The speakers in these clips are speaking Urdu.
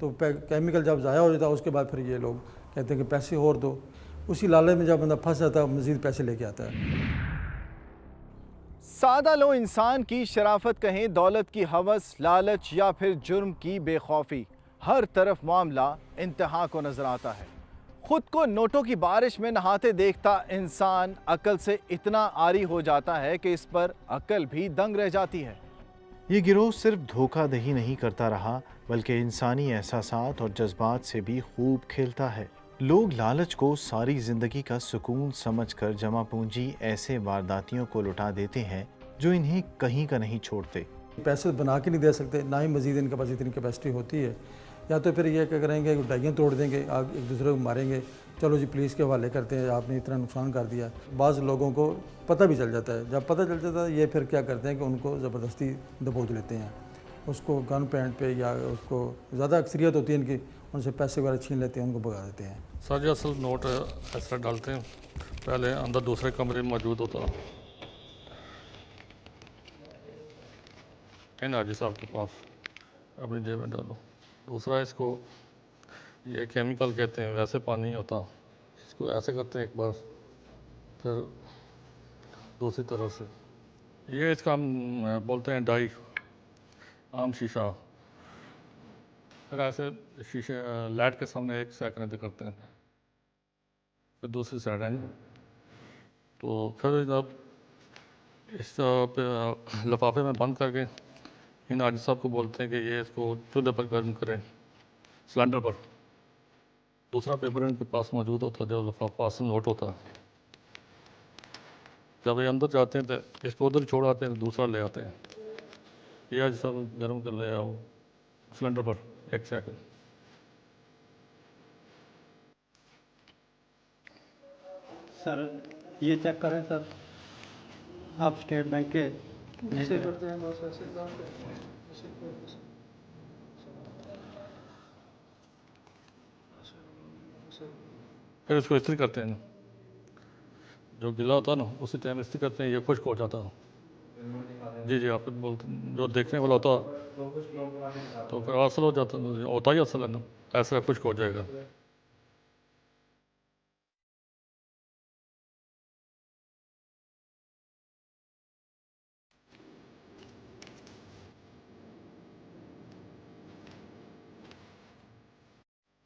تو کیمیکل جب ضائع ہو جاتا ہے اس کے بعد پھر یہ لوگ کہتے ہیں کہ پیسے اور دو، اسی لالچ میں جب بندہ پھنس جاتا ہے مزید پیسے لے کے آتا ہے۔ سادہ لو انسان کی شرافت کہیں، دولت کی ہوس، لالچ یا پھر جرم کی بے خوفی، ہر طرف معاملہ انتہا کو نظر آتا ہے۔ خود کو نوٹوں کی بارش میں نہاتے دیکھتا انسان عقل سے اتنا عاری ہو جاتا ہے کہ اس پر عقل بھی دنگ رہ جاتی ہے۔ یہ گروہ صرف دھوکہ دہی نہیں کرتا رہا بلکہ انسانی احساسات اور جذبات سے بھی خوب کھیلتا ہے۔ لوگ لالچ کو ساری زندگی کا سکون سمجھ کر جمع پونجی ایسے وارداتیوں کو لٹا دیتے ہیں جو انہیں کہیں کا نہیں چھوڑتے۔ پیسے بنا کے نہیں دے سکتے، نہ ہی مزید ان کے پاس اتنی کیپیسٹی ہوتی ہے، یا تو پھر یہ کیا کریں گے، ڈائیاں توڑ دیں گے، ایک دوسرے کو ماریں گے، چلو جی پولیس کے حوالے کرتے ہیں، آپ نے اتنا نقصان کر دیا۔ بعض لوگوں کو پتہ بھی چل جاتا ہے، جب پتہ چل جاتا ہے یہ پھر کیا کرتے ہیں کہ ان کو زبردستی دبوچ لیتے ہیں، اس کو گن پینٹ پہ، یا اس کو زیادہ اکثریت ہوتی ہے ان کی، ان سے پیسے وغیرہ چھین لیتے ہیں، ان کو بھگا دیتے ہیں۔ سر جی اصل نوٹ اس طرح ڈالتے ہیں، پہلے اندر دوسرے کمرے میں موجود ہوتا ہے نا حاجی صاحب کے پاس، اپنی جیب میں ڈالو۔ دوسرا اس کو یہ کیمیکل کہتے ہیں، ویسے پانی نہیں ہوتا، اس کو ایسے کرتے ہیں ایک بار، پھر دوسری طرف سے یہ اس کا ہم بولتے ہیں ڈائی، عام شیشہ، پھر ایسے شیشے لائٹ کے سامنے ایک سیکنڈ کرتے ہیں، پھر دوسری سائڈ ہے، تو پھر جب اس پہ لفافے میں بند کر کے ان حاجی صاحب کو بولتے ہیں کہ یہ اس کو چولہے پر گرم کریں، سلنڈر پر۔ دوسرا پیپر ان کے پاس موجود ہوتا ہے جو لفافہ اصل نوٹ ہوتا ہے، جب یہ اندر جاتے ہیں تو اس کو ادھر چھوڑ آتے ہیں، دوسرا لے آتے ہیں، یہ حاجی صاحب گرم کر لے آؤ سلنڈر پر، ایک سیکنڈ۔ سر یہ چیک کریں سر، آپ اسٹیٹ بینک کے پھر اس کو استری کرتے ہیں، جو گلا ہوتا ہے نا اسی ٹائم استری کرتے ہیں، یہ خشک ہو جاتا ہے۔ جی آپ بولتے جو دیکھنے والا ہوتا تو پھر اصل ہو جاتا، ہوتا ہی اصل ہے نا، ایسا خشک ہو جائے گا۔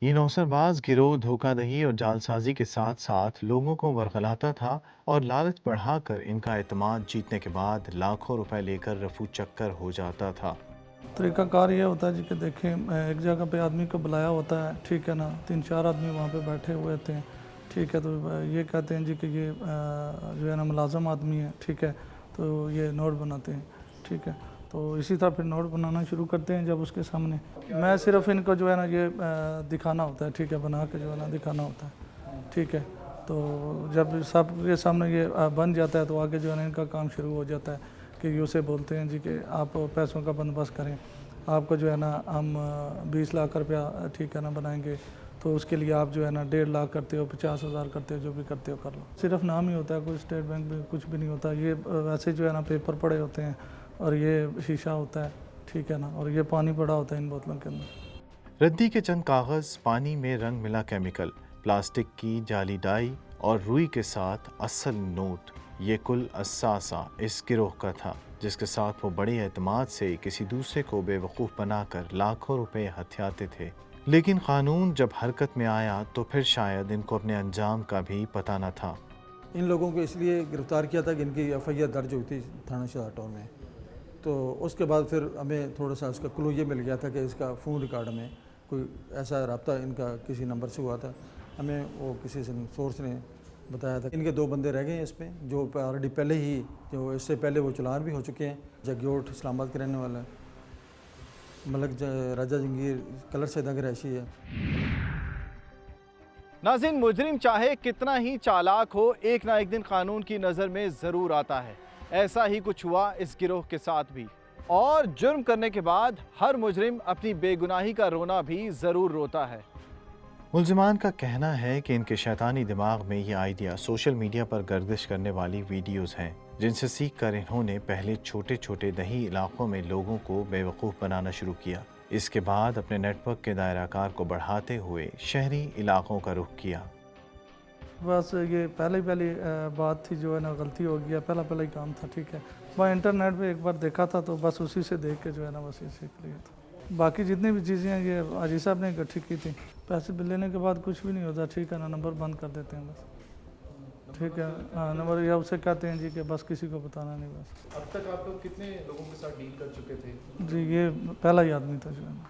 یہ نوسر باز گروہ دھوکہ دہی اور جعلسازی کے ساتھ ساتھ لوگوں کو ورغلاتا تھا اور لالچ بڑھا کر ان کا اعتماد جیتنے کے بعد لاکھوں روپے لے کر رفو چکر ہو جاتا تھا۔ طریقہ کار یہ ہوتا ہے جی کہ دیکھیں ایک جگہ پہ آدمی کو بلایا ہوتا ہے، ٹھیک ہے نا، 3-4 آدمی وہاں پہ بیٹھے ہوئے تھے، ٹھیک ہے، تو یہ کہتے ہیں جی کہ یہ جو ہے نا ملازم آدمی ہے، ٹھیک ہے، تو یہ نوٹ بناتے ہیں، ٹھیک ہے، تو اسی طرح پھر نوٹ بنانا شروع کرتے ہیں جب اس کے سامنے، میں صرف ان کو جو ہے نا یہ دکھانا ہوتا ہے، ٹھیک ہے، بنا کے جو ہے نا دکھانا ہوتا ہے، ٹھیک ہے، تو جب سب کے سامنے یہ بن جاتا ہے تو آگے جو ہے نا ان کا کام شروع ہو جاتا ہے کہ یہ اسے بولتے ہیں جی کہ آپ پیسوں کا بندوبست کریں، آپ کو جو ہے نا ہم 20 لاکھ روپیہ ٹھیک ہے نا بنائیں گے، تو اس کے لیے آپ جو ہے نا 1.5 لاکھ کرتے ہو، 50,000 کرتے ہو، جو بھی کرتے ہو کر لو۔ صرف نام ہی ہوتا ہے، کوئی اسٹیٹ بینک میں کچھ بھی نہیں ہوتا، یہ ویسے جو ہے نا پیپر پڑے ہوتے ہیں اور یہ شیشہ ہوتا ہے، ٹھیک ہے نا، اور یہ پانی پڑا ہوتا ہے ان بوتلوں کے اندر۔ ردی کے چند کاغذ، پانی میں رنگ ملا کیمیکل، پلاسٹک کی جعلی ڈائی اور روئی کے ساتھ اصل نوٹ، یہ کل اثاثہ اس گروہ کا تھا جس کے ساتھ وہ بڑے اعتماد سے کسی دوسرے کو بے وقوف بنا کر لاکھوں روپے ہتھیاتے تھے۔ لیکن قانون جب حرکت میں آیا تو پھر شاید ان کو اپنے انجام کا بھی پتہ نہ تھا۔ ان لوگوں کو اس لیے گرفتار کیا تھا کہ ان کی ایف آئی آر درج ہوئی تھی تھانہ شہزاد ٹاؤن میں، تو اس کے بعد پھر ہمیں تھوڑا سا اس کا کلو یہ مل گیا تھا کہ اس کا فون ریکارڈ میں کوئی ایسا رابطہ ان کا کسی نمبر سے ہوا تھا، ہمیں وہ کسی سورس نے بتایا تھا۔ ان کے 2 بندے رہ گئے ہیں اس پہ، جو آلریڈی پہلے ہی، جو اس سے پہلے وہ چلان بھی ہو چکے ہیں، جگیوٹ اسلام آباد کے رہنے والا ہے، ملک راجہ جنگیر کلر سیدہ کے رہائشی ہے۔ ناظرین، مجرم چاہے کتنا ہی چالاک ہو، ایک نہ ایک دن قانون کی نظر میں ضرور آتا ہے۔ ایسا ہی کچھ ہوا اس گروہ کے ساتھ بھی، اور جرم کرنے کے بعد ہر مجرم اپنی بے گناہی کا رونا بھی ضرور روتا ہے۔ ملزمان کا کہنا ہے کہ ان کے شیطانی دماغ میں یہ آئیڈیا سوشل میڈیا پر گردش کرنے والی ویڈیوز ہیں، جن سے سیکھ کر انہوں نے پہلے چھوٹے چھوٹے دیہی علاقوں میں لوگوں کو بے وقوف بنانا شروع کیا۔ اس کے بعد اپنے نیٹ ورک کے دائرہ کار کو بڑھاتے ہوئے شہری علاقوں کا رخ کیا۔ بس یہ پہلی بات تھی جو ہے نا، غلطی ہو گیا، پہلا ہی کام تھا، ٹھیک ہے۔ میں انٹرنیٹ پہ ایک بار دیکھا تھا تو بس اسی سے دیکھ کے جو ہے نا بس یہ سیکھ لیا تھا۔ باقی جتنی بھی چیزیں ہیں یہ حاجی صاحب نے اکٹھی کی تھی۔ پیسے لینے کے بعد کچھ بھی نہیں ہوتا، ٹھیک ہے نا، نمبر بند کر دیتے ہیں بس، ٹھیک ہے، ہاں نمبر یا اسے کہتے ہیں جی کہ بس کسی کو بتانا نہیں بس۔ اب تک آپ لوگ کتنے لوگوں کے ساتھ ڈیل کر چکے تھے؟ جی یہ پہلا ہی آدمی تھا جو ہے نا۔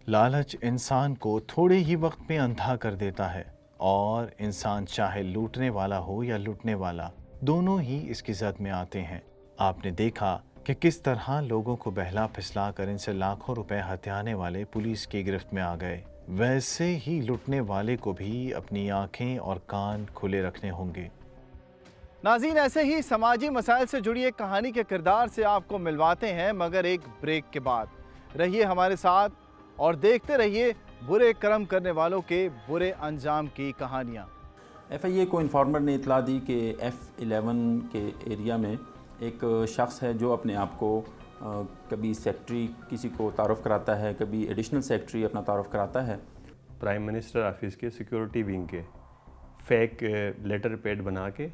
لالچ انسان کو تھوڑے ہی وقت میں اندھا کر دیتا ہے، اور انسان چاہے لوٹنے والا ہو یا لوٹنے والا، دونوں ہی اس کی زد میں آتے ہیں۔ آپ نے دیکھا کہ کس طرح لوگوں کو بہلا پھسلا کر ان سے لاکھوں روپے ہتھیانے والے پولیس کی گرفت میں آ گئے، ویسے ہی لوٹنے والے کو بھی اپنی آنکھیں اور کان کھلے رکھنے ہوں گے۔ ناظرین، ایسے ہی سماجی مسائل سے جڑی ایک کہانی کے کردار سے آپ کو ملواتے ہیں، مگر ایک بریک کے بعد۔ رہیے ہمارے ساتھ اور دیکھتے رہیے برے کرم کرنے والوں کے برے انجام کی کہانیاں۔ ایف آئی اے کو انفارمر نے اطلاع دی کہ F11 کے ایریا میں ایک شخص ہے جو اپنے آپ کو کبھی سیکٹری کسی کو تعارف کراتا ہے، کبھی ایڈیشنل سیکٹری اپنا تعارف کراتا ہے۔ پرائم منسٹر آفس کے سیکیورٹی ونگ کے فیک لیٹر پیڈ بنا کے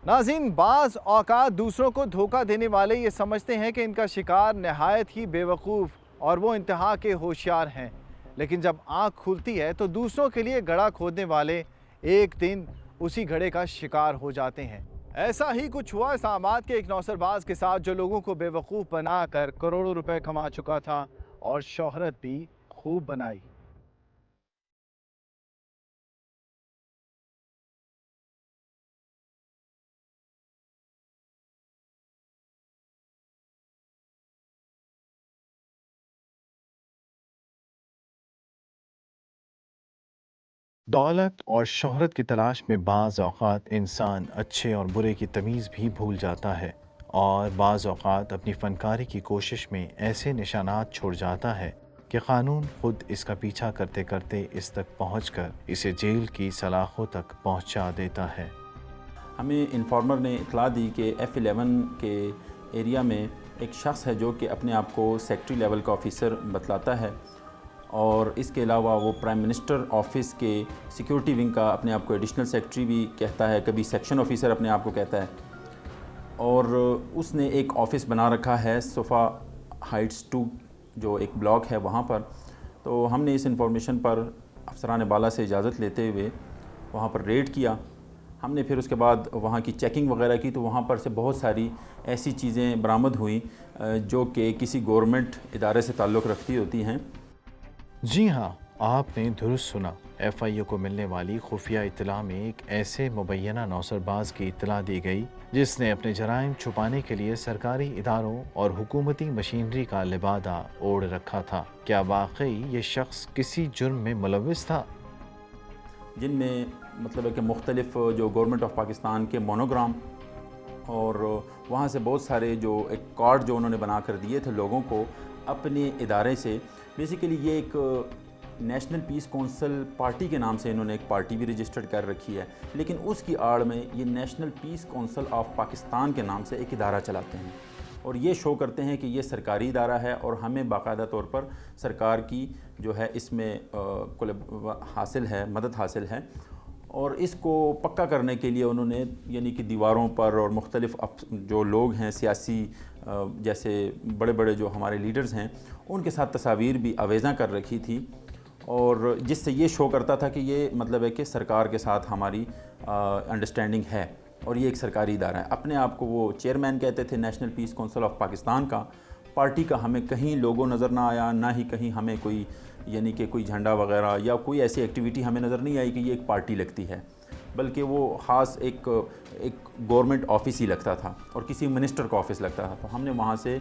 ناظرین، بعض اوقات دوسروں کو دھوکہ دینے والے یہ سمجھتے ہیں کہ ان کا شکار نہایت ہی بے وقوف اور وہ انتہا کے ہوشیار ہیں، لیکن جب آنکھ کھلتی ہے تو دوسروں کے لیے گڑھا کھودنے والے ایک دن اسی گڑھے کا شکار ہو جاتے ہیں۔ ایسا ہی کچھ ہوا اسلام آباد کے ایک نوسر باز کے ساتھ، جو لوگوں کو بے وقوف بنا کر کروڑوں روپے کما چکا تھا اور شہرت بھی خوب بنائی۔ دولت اور شہرت کی تلاش میں بعض اوقات انسان اچھے اور برے کی تمیز بھی بھول جاتا ہے، اور بعض اوقات اپنی فنکاری کی کوشش میں ایسے نشانات چھوڑ جاتا ہے کہ قانون خود اس کا پیچھا کرتے کرتے اس تک پہنچ کر اسے جیل کی سلاخوں تک پہنچا دیتا ہے۔ ہمیں انفارمر نے اطلاع دی کہ F11 کے ایریا میں ایک شخص ہے جو کہ اپنے آپ کو سیکٹری لیول کا آفیسر بتلاتا ہے، اور اس کے علاوہ وہ پرائم منسٹر آفس کے سیکیورٹی ونگ کا اپنے آپ کو ایڈیشنل سیکٹری بھی کہتا ہے، کبھی سیکشن آفیسر اپنے آپ کو کہتا ہے، اور اس نے ایک آفس بنا رکھا ہے صفا ہائٹس 2 جو ایک بلاک ہے وہاں پر۔ تو ہم نے اس انفارمیشن پر افسران بالا سے اجازت لیتے ہوئے وہاں پر ریڈ کیا۔ ہم نے پھر اس کے بعد وہاں کی چیکنگ وغیرہ کی تو وہاں پر سے بہت ساری ایسی چیزیں برآمد ہوئیں جو کہ کسی گورنمنٹ ادارے سے تعلق رکھتی ہوتی ہیں۔ جی ہاں، آپ نے درست سنا۔ ایف آئی اے کو ملنے والی خفیہ اطلاع میں ایک ایسے مبینہ نوسر باز کی اطلاع دی گئی جس نے اپنے جرائم چھپانے کے لیے سرکاری اداروں اور حکومتی مشینری کا لبادہ اوڑھ رکھا تھا۔ کیا واقعی یہ شخص کسی جرم میں ملوث تھا؟ جن میں مطلب ہے کہ مختلف جو گورنمنٹ آف پاکستان کے مونوگرام اور وہاں سے بہت سارے جو ایک کارڈ جو انہوں نے بنا کر دیے تھے لوگوں کو اپنے ادارے سے۔ بیسیکلی یہ ایک نیشنل پیس کونسل پارٹی کے نام سے انہوں نے ایک پارٹی بھی رجسٹرڈ کر رکھی ہے، لیکن اس کی آڑ میں یہ national peace council of Pakistan کے نام سے ایک ادارہ چلاتے ہیں، اور یہ شو کرتے ہیں کہ یہ سرکاری ادارہ ہے اور ہمیں باقاعدہ طور پر سرکار کی جو ہے اس میں مدد حاصل ہے۔ اور اس کو پکا کرنے کے لیے انہوں نے یعنی کہ دیواروں پر اور مختلف جو لوگ ہیں سیاسی جیسے بڑے بڑے جو ہمارے لیڈرز ہیں ان کے ساتھ تصاویر بھی آویزاں کر رکھی تھی، اور جس سے یہ شو کرتا تھا کہ یہ مطلب ہے کہ سرکار کے ساتھ ہماری انڈرسٹینڈنگ ہے اور یہ ایک سرکاری ادارہ ہے۔ اپنے آپ کو وہ چیئرمین کہتے تھے national peace council of Pakistan کا۔ پارٹی کا ہمیں کہیں لوگو نظر نہ آیا، نہ ہی کہیں ہمیں کوئی یعنی کہ کوئی جھنڈا وغیرہ یا کوئی ایسی ایکٹیویٹی ہمیں نظر نہیں آئی کہ یہ ایک پارٹی لگتی ہے، بلکہ وہ خاص ایک گورنمنٹ آفس ہی لگتا تھا اور کسی منسٹر کا آفس لگتا تھا۔ تو ہم نے وہاں سے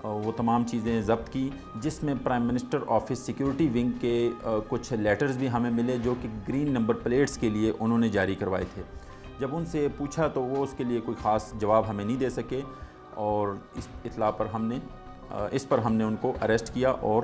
وہ تمام چیزیں ضبط کی، جس میں prime minister office security wing کے کچھ لیٹرز بھی ہمیں ملے جو کہ گرین نمبر پلیٹس کے لیے انہوں نے جاری کروائے تھے۔ جب ان سے پوچھا تو وہ اس کے لیے کوئی خاص جواب ہمیں نہیں دے سکے، اور اس اطلاع پر ہم نے ان کو اریسٹ کیا اور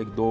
1-2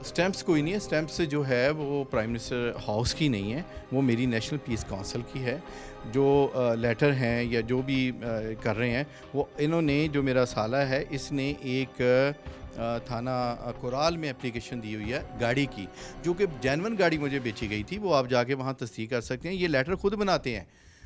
اسٹیمپس کوئی نہیں ہے، اسٹیمپس جو ہے وہ پرائم منسٹر ہاؤس کی نہیں ہے، وہ میری نیشنل پیس کونسل کی ہے. جو لیٹر ہیں یا جو بھی کر رہے ہیں وہ انہوں نے، جو میرا سالہ ہے اس نے ایک تھانہ کورال میں اپلیکیشن دی ہوئی ہے گاڑی کی، جو کہ جینون گاڑی مجھے بیچی گئی تھی. وہ آپ جا کے وہاں تصدیق کر سکتے ہیں. یہ لیٹر خود بناتے ہیں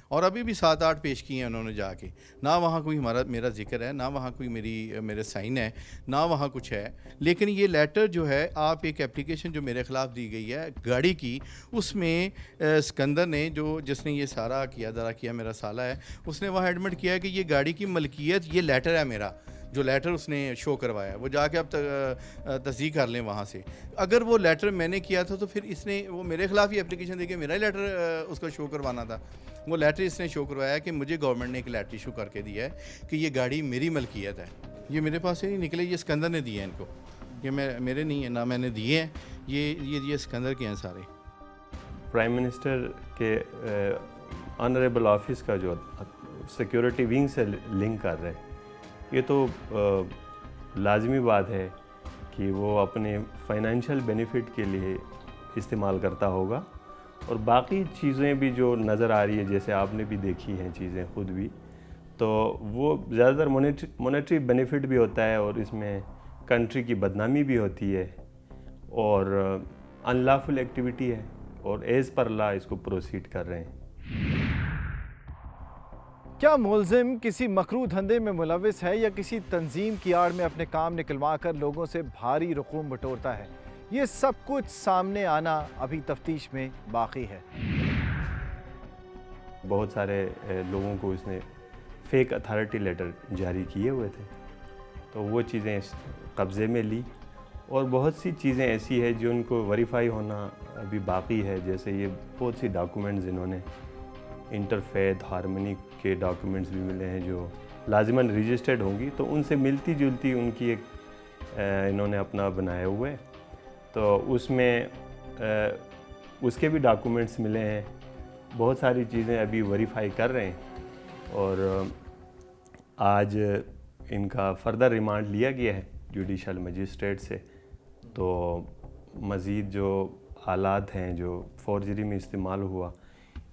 اور ابھی بھی 7-8 پیش کیے ہیں انہوں نے جا کے. نہ وہاں کوئی میرا ذکر ہے، نہ وہاں کوئی میرے سائن ہے، نہ وہاں کچھ ہے. لیکن یہ لیٹر جو ہے، آپ ایک اپلیکیشن جو میرے خلاف دی گئی ہے گاڑی کی، اس میں سکندر نے، جس نے یہ سارا کیا دارا کیا، میرا سالہ ہے، اس نے وہاں ایڈمٹ کیا ہے کہ یہ گاڑی کی ملکیت، یہ لیٹر ہے میرا، جو لیٹر اس نے شو کروایا. وہ جا کے اب تصدیق کر لیں وہاں سے. اگر وہ لیٹر میں نے کیا تھا تو پھر اس نے وہ میرے خلاف ہی اپلیکیشن دے کے میرا ہی لیٹر اس کو شو کروانا تھا. وہ لیٹر اس نے شو کروایا کہ مجھے گورنمنٹ نے ایک لیٹر ایشو کر کے دیا ہے کہ یہ گاڑی میری ملکیت ہے. یہ میرے پاس سے نہیں نکلے، یہ سکندر نے دیے ہیں ان کو. یہ میرے نہیں ہیں، نہ میں نے دیے ہیں. یہ سکندر کے ہیں سارے. پرائم منسٹر کے آنریبل آفس کا جو سیکیورٹی ونگ سے لنک کر رہے، یہ تو لازمی بات ہے کہ وہ اپنے فائنینشیل بینیفٹ کے لیے استعمال کرتا ہوگا. اور باقی چیزیں بھی جو نظر آ رہی ہے، جیسے آپ نے بھی دیکھی ہیں چیزیں خود بھی، تو وہ زیادہ تر مونیٹری بینیفٹ بھی ہوتا ہے، اور اس میں کنٹری کی بدنامی بھی ہوتی ہے، اور ان لافل ایکٹیویٹی ہے، اور ایز پر لا اس کو پروسیڈ کر رہے ہیں. کیا ملزم کسی مکروہ دھندے میں ملوث ہے یا کسی تنظیم کی آڑ میں اپنے کام نکلوا کر لوگوں سے بھاری رقوم بٹورتا ہے؟ یہ سب کچھ سامنے آنا ابھی تفتیش میں باقی ہے. بہت سارے لوگوں کو اس نے فیک اتھارٹی لیٹر جاری کیے ہوئے تھے، تو وہ چیزیں قبضے میں لی. اور بہت سی چیزیں ایسی ہیں جن کو ویریفائی ہونا ابھی باقی ہے. جیسے یہ بہت سی ڈاکومنٹس انہوں نے انٹرفیتھ ہارمنی کے ڈاکومنٹس بھی ملے ہیں جو لازماً رجسٹرڈ ہوں گی، تو ان سے ملتی جلتی ان کی ایک انہوں نے اپنا بنائے ہوئے، تو اس میں اس کے بھی ڈاکومنٹس ملے ہیں. بہت ساری چیزیں ابھی ویریفائی کر رہے ہیں، اور آج ان کا فردر ریمانڈ لیا گیا ہے جوڈیشل مجسٹریٹ سے. تو مزید جو آلات ہیں جو فورجری میں استعمال ہوا،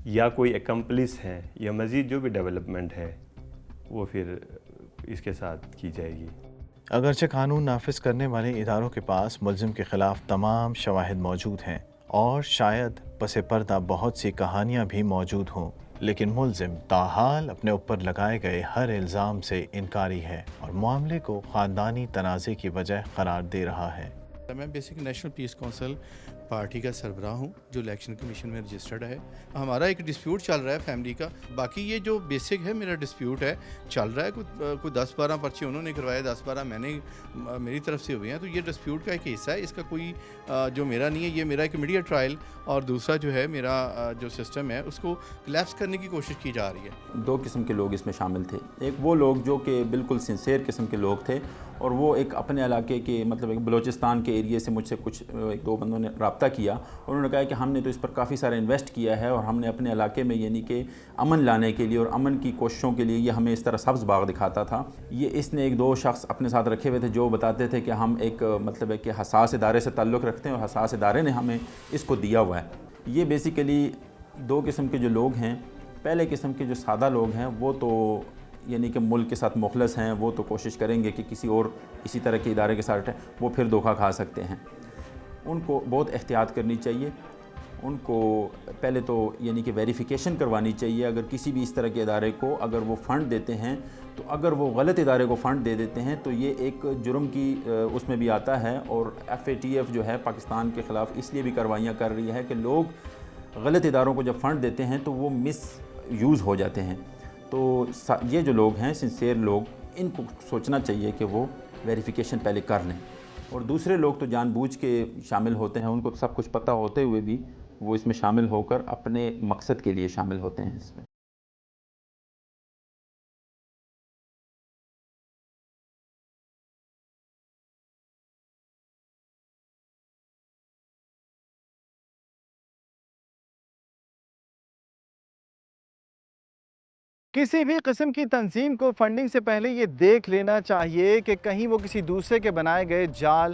یا کوئی ایکمپلس ہیں، یا مزید جو بھی ڈیولپمنٹ ہے، وہ پھر اس کے ساتھ کی جائے گی. اگرچہ قانون نافذ کرنے والے اداروں کے پاس ملزم کے خلاف تمام شواہد موجود ہیں اور شاید پس پردہ بہت سی کہانیاں بھی موجود ہوں، لیکن ملزم تاحال اپنے اوپر لگائے گئے ہر الزام سے انکاری ہے اور معاملے کو خاندانی تنازع کی وجہ قرار دے رہا ہے. میں basic national peace council party کا سربراہ ہوں جو الیکشن کمیشن میں رجسٹرڈ ہے. ہمارا ایک ڈسپیوٹ چل رہا ہے فیملی کا. باقی یہ جو بیسک ہے میرا ڈسپیوٹ ہے چل رہا ہے. کوئی 10-12 پرچے انہوں نے کروائے، 10-12 میں نے میری طرف سے ہوئے ہیں. تو یہ ڈسپیوٹ کا ایک حصہ ہے. اس کا کوئی جو میرا نہیں ہے. یہ میرا ایک میڈیا ٹرائل، اور دوسرا جو ہے میرا جو سسٹم ہے اس کو کلیپس کرنے کی کوشش کی جا رہی ہے. 2 قسم کے لوگ اس میں شامل تھے. ایک وہ لوگ جو کہ بالکل سنسیئر قسم کے لوگ تھے، اور وہ ایک اپنے علاقے کے مطلب ایک بلوچستان کے ایریے سے مجھ سے کچھ 1-2 بندوں نے رابطہ کیا. انہوں نے کہا کہ ہم نے تو اس پر کافی سارا انویسٹ کیا ہے، اور ہم نے اپنے علاقے میں یعنی کہ امن لانے کے لیے اور امن کی کوششوں کے لیے یہ ہمیں اس طرح سبز باغ دکھاتا تھا. یہ اس نے 1-2 شخص اپنے ساتھ رکھے ہوئے تھے جو بتاتے تھے کہ ہم ایک مطلب ہے کہ حساس ادارے سے تعلق رکھتے ہیں، اور حساس ادارے نے ہمیں اس کو دیا ہوا ہے. یہ بیسیکلی 2 قسم کے جو لوگ ہیں. پہلے قسم کے جو سادہ لوگ ہیں وہ تو یعنی کہ ملک کے ساتھ مخلص ہیں، وہ تو کوشش کریں گے کہ کسی اور اسی طرح کے ادارے کے ساتھ وہ پھر دھوکہ کھا سکتے ہیں. ان کو بہت احتیاط کرنی چاہیے. ان کو پہلے تو یعنی کہ ویریفیکیشن کروانی چاہیے. اگر کسی بھی اس طرح کے ادارے کو اگر وہ فنڈ دیتے ہیں، تو اگر وہ غلط ادارے کو فنڈ دے دیتے ہیں تو یہ ایک جرم کی اس میں بھی آتا ہے. اور FATF جو ہے پاکستان کے خلاف اس لیے بھی کارروائیاں کر رہی ہے کہ لوگ غلط اداروں کو جب فنڈ دیتے ہیں تو وہ مس یوز ہو جاتے ہیں. تو یہ جو لوگ ہیں سنسیئر لوگ، ان کو سوچنا چاہیے کہ وہ ویریفیکیشن پہلے کر لیں. اور دوسرے لوگ تو جان بوجھ کے شامل ہوتے ہیں، ان کو سب کچھ پتہ ہوتے ہوئے بھی وہ اس میں شامل ہو کر اپنے مقصد کے لیے شامل ہوتے ہیں اس میں. کسی بھی قسم کی تنظیم کو فنڈنگ سے پہلے یہ دیکھ لینا چاہیے کہ کہیں وہ کسی دوسرے کے بنائے گئے جال